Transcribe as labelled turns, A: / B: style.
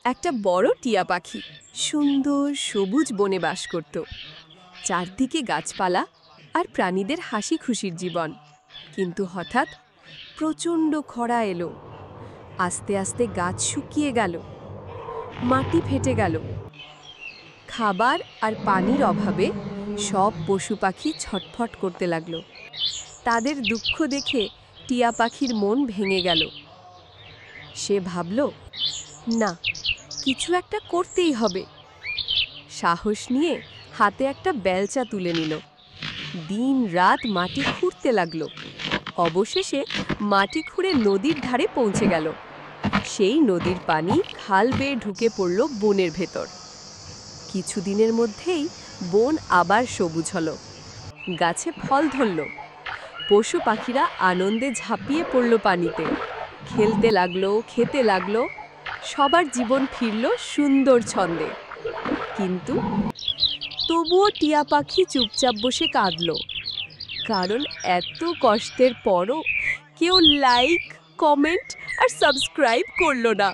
A: একটা বড় টিয়া পাখি সুন্দর সবুজ বনে বাস করত। চারদিকে গাছপালা আর প্রাণীদের হাসি খুশির জীবন। কিন্তু হঠাৎ প্রচণ্ড খরা এলো। আস্তে আস্তে গাছ শুকিয়ে গেল, মাটি ফেটে গেল। খাবার আর পানির অভাবে সব পশু পাখি ছটফট করতে লাগলো। তাদের দুঃখ দেখে টিয়া পাখির মন ভেঙে গেল। সে ভাবল, না, কিছু একটা করতেই হবে। সাহস নিয়ে হাতে একটা বেলচা তুলে নিল। দিন রাত মাটি খুঁড়তে লাগলো। অবশেষে মাটি খুঁড়ে নদীর ধারে পৌঁছে গেল। সেই নদীর পানি খাল বেয়ে ঢুকে পড়ল বনের ভেতর। কিছুদিনের মধ্যেই বন আবার সবুজ হলো, গাছে ফল ধরল। পশু পাখিরা আনন্দে ঝাঁপিয়ে পড়ল পানিতে, খেলতে লাগলো, খেতে লাগলো। সবার জীবন ফিরল সুন্দর ছন্দে। কিন্তু তবুও টিয়া পাখি চুপচাপ বসে কাঁদল, কারণ এত কষ্টের পরও কেউ লাইক, কমেন্ট আর সাবস্ক্রাইব করলো না।